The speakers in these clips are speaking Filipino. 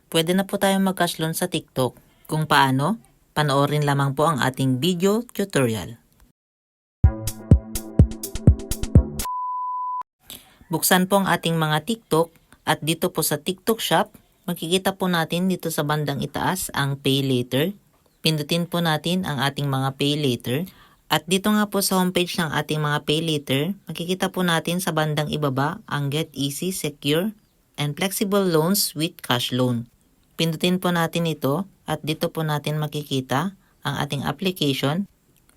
pwede na po tayong mag-cash loan sa TikTok. Kung paano, panoorin lamang po ang ating video tutorial. Buksan po ang ating mga TikTok at dito po sa TikTok Shop, makikita po natin dito sa bandang itaas ang Pay Later. Pindutin po natin ang ating mga Pay Later. At dito nga po sa homepage ng ating mga Pay Later, makikita po natin sa bandang ibaba ang Get Easy, Secure, and Flexible Loans with Cash Loan. Pindutin po natin ito at dito po natin makikita ang ating application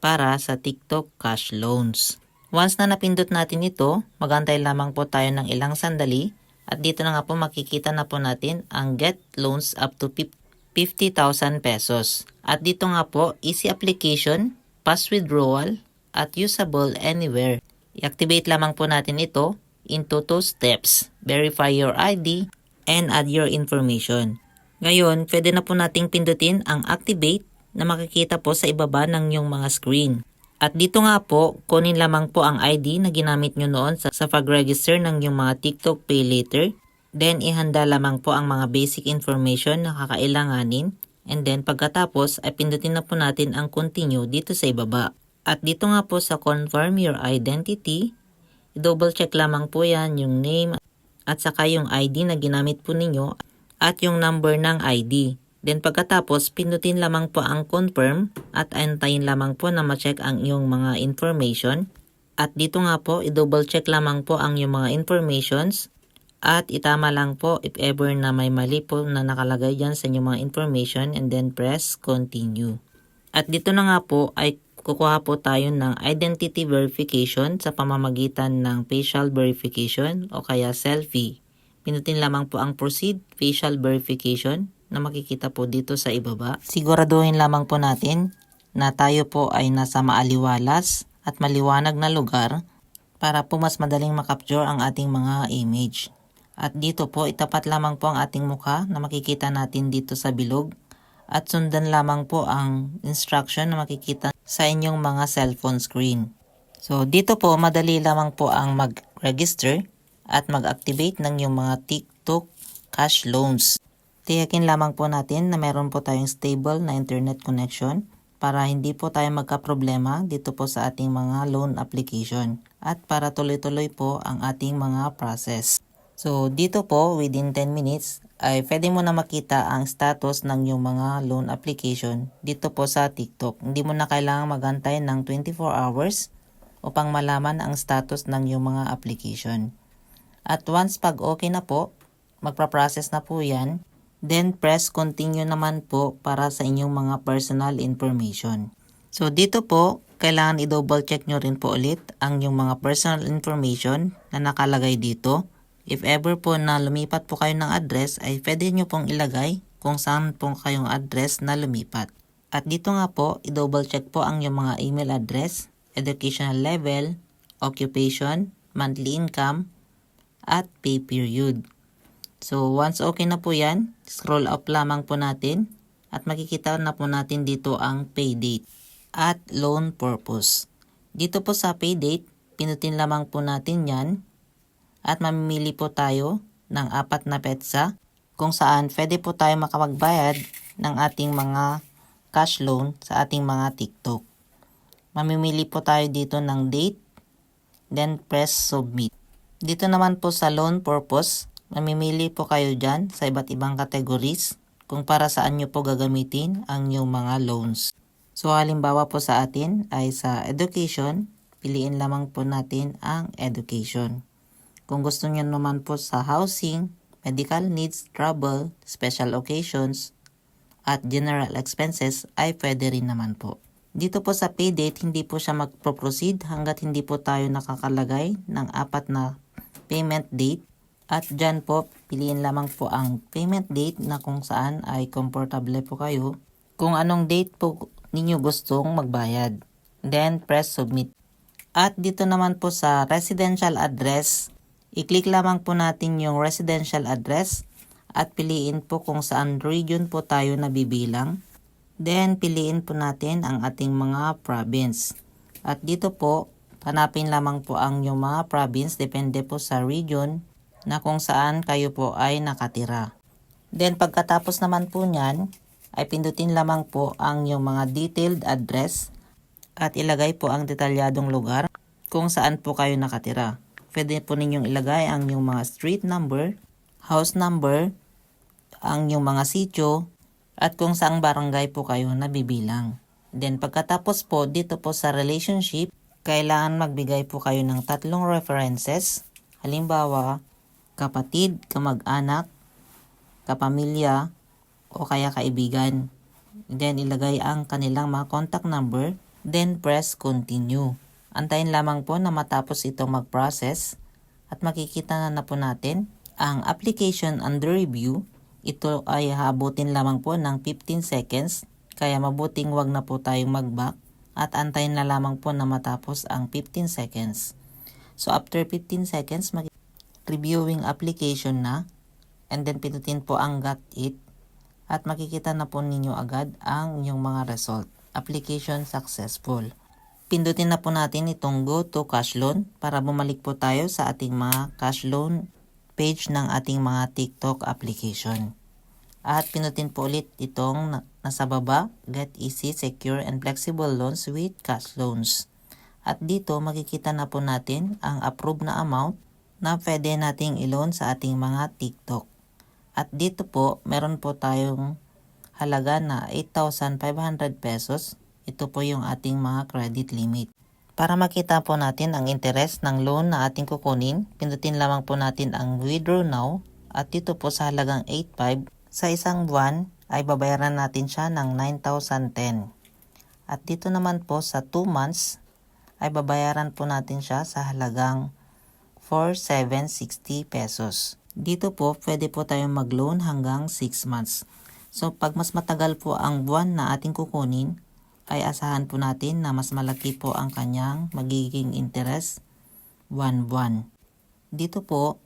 para sa TikTok Cash Loans. Once na napindot natin ito, magantay lamang po tayo ng ilang sandali at dito na nga po makikita na po natin ang Get Loans up to 50,000 pesos. At dito nga po, easy application, fast withdrawal, at usable anywhere. I-activate lamang po natin ito into 2 steps. Verify your ID and add your information. Ngayon, pwede na po nating pindutin ang activate na makikita po sa ibaba ng iyong mga screen. At dito nga po, kunin lamang po ang ID na ginamit nyo noon sa pag-register ng iyong mga TikTok Pay Later. Then, ihanda lamang po ang mga basic information na kakailanganin. And then, pagkatapos, ay pindutin na po natin ang continue dito sa ibaba. At dito nga po sa confirm your identity, i-double check lamang po yan yung name at saka yung ID na ginamit po ninyo at yung number ng ID. Then pagkatapos, pindutin lamang po ang confirm at antayin lamang po na ma-check ang iyong mga information. At dito nga po, i-double check lamang po ang iyong mga informations at itama lang po if ever na may mali po na nakalagay dyan sa inyong mga information and then press continue. At dito na nga po ay kukuha po tayo ng identity verification sa pamamagitan ng facial verification o kaya selfie. Pindutin lamang po ang proceed facial verification na makikita po dito sa ibaba. Siguraduhin lamang po natin na tayo po ay nasa maaliwalas at maliwanag na lugar para po mas madaling makapture ang ating mga image. At dito po itapat lamang po ang ating mukha na makikita natin dito sa bilog at sundan lamang po ang instruction na makikita sa inyong mga cellphone screen. So dito po madali lamang po ang mag-register at mag-activate ng yung mga TikTok Cash Loans. Tiyakin lamang po natin na meron po tayong stable na internet connection para hindi po tayo magka-problema dito po sa ating mga loan application at para tuloy-tuloy po ang ating mga process. So dito po within 10 minutes ay pwede mo na makita ang status ng iyong mga loan application dito po sa TikTok. Hindi mo na kailangang magantay ng 24 hours upang malaman ang status ng iyong mga application. At once pag okay na po, magpa-process na po yan. Then press continue naman po para sa inyong mga personal information. So dito po, kailangan i-double check nyo rin po ulit ang yung mga personal information na nakalagay dito. If ever po na lumipat po kayo ng address, ay pwede nyo pong ilagay kung saan po kayong address na lumipat. At dito nga po, i-double check po ang yung mga email address, educational level, occupation, monthly income, at pay period. So once okay na po yan, scroll up lamang po natin at makikita na po natin dito ang pay date at loan purpose. Dito po sa pay date, pinutin lamang po natin yan at mamimili po tayo ng 4 na petsa kung saan pwede po tayo makapagbayad ng ating mga cash loan sa ating mga TikTok. Mamimili po tayo dito ng date, then press submit. Dito naman po sa loan purpose, mamimili po kayo dyan sa iba't ibang categories kung para saan nyo po gagamitin ang inyong mga loans. So halimbawa po sa atin ay sa education, piliin lamang po natin ang education. Kung gusto nyo naman po sa housing, medical needs, travel, special occasions, at general expenses ay pwede rin naman po. Dito po sa pay date, hindi po siya magpo-proceed hanggat hindi po tayo nakakalagay ng 4 na payment date. At dyan po, piliin lamang po ang payment date na kung saan ay komportable po kayo. Kung anong date po ninyo gustong magbayad. Then, press submit. At dito naman po sa residential address, i-click lamang po natin yung residential address at piliin po kung saan region po tayo nabibilang. Then, piliin po natin ang ating mga province. At dito po, hanapin lamang po ang yung mga province depende po sa region na kung saan kayo po ay nakatira. Then pagkatapos naman po niyan, ay pindutin lamang po ang yung mga detailed address at ilagay po ang detalyadong lugar kung saan po kayo nakatira. Pwede po ninyong ilagay ang yung mga street number, house number, ang yung mga sitio, at kung saang barangay po kayo nabibilang. Then pagkatapos po dito po sa relationship, kailangan magbigay po kayo ng 3 references. Halimbawa, kapatid, kamag-anak, kapamilya, o kaya kaibigan. Then ilagay ang kanilang mga contact number, then press continue. Antayin lamang po na matapos ito mag-process at makikita na po natin ang application under review. Ito ay habutin lamang po ng 15 seconds, kaya mabuting wag na po tayong mag-back at antayin na lamang po na matapos ang 15 seconds. So after 15 seconds, reviewing application na, and then pindutin po ang got it at makikita na po ninyo agad ang inyong mga result. Application successful. Pindutin na po natin itong go to cash loan para bumalik po tayo sa ating mga cash loan page ng ating mga TikTok application. At pindutin po ulit itong nasa baba, get easy, secure, and flexible loans with cash loans. At dito makikita na po natin ang approved na amount na pwede nating i-loan sa ating mga TikTok. At dito po, meron po tayong halaga na 8,500 pesos. Ito po yung ating mga credit limit. Para makita po natin ang interest ng loan na ating kukunin, pindutin lamang po natin ang withdraw now. At dito po sa halagang 8,500, sa isang buwan ay babayaran natin siya ng 9,010. At dito naman po sa 2 months ay babayaran po natin siya sa halagang 4,760 pesos. Dito po, pwede po tayong mag-loan hanggang 6 months. So, pag mas matagal po ang buwan na ating kukunin, ay asahan po natin na mas malaki po ang kanyang magiging interest buwan-buwan. Dito po,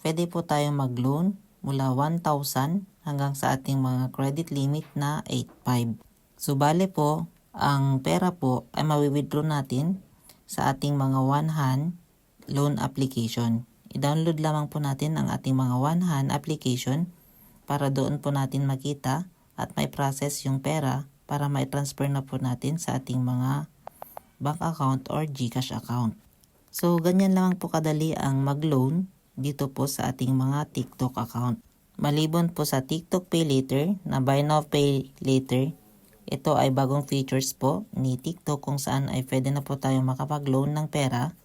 pwede po tayong mag-loan mula 1,000 hanggang sa ating mga credit limit na 8,500. So, bale po, ang pera po ay mawi-withdraw natin sa ating mga one-hand loan application. I-download lamang po natin ang ating mga one-hand application para doon po natin makita at may process yung pera para may transfer na po natin sa ating mga bank account or GCash account. So, ganyan lang po kadali ang mag-loan dito po sa ating mga TikTok account. Maliban po sa TikTok Pay Later na Buy Now Pay Later, ito ay bagong features po ni TikTok kung saan ay pwede na po tayo makapag-loan ng pera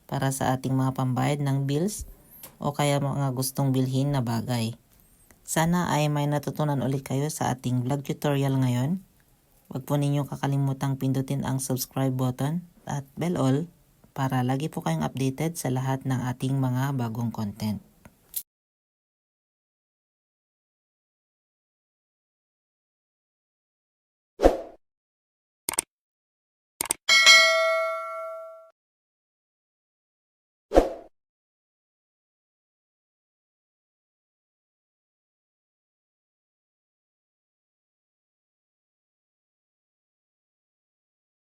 para sa ating mga pambayad ng bills o kaya mga gustong bilhin na bagay. Sana ay may natutunan ulit kayo sa ating vlog tutorial ngayon. Huwag po ninyong kakalimutang pindutin ang subscribe button at bell all para lagi po kayong updated sa lahat ng ating mga bagong content.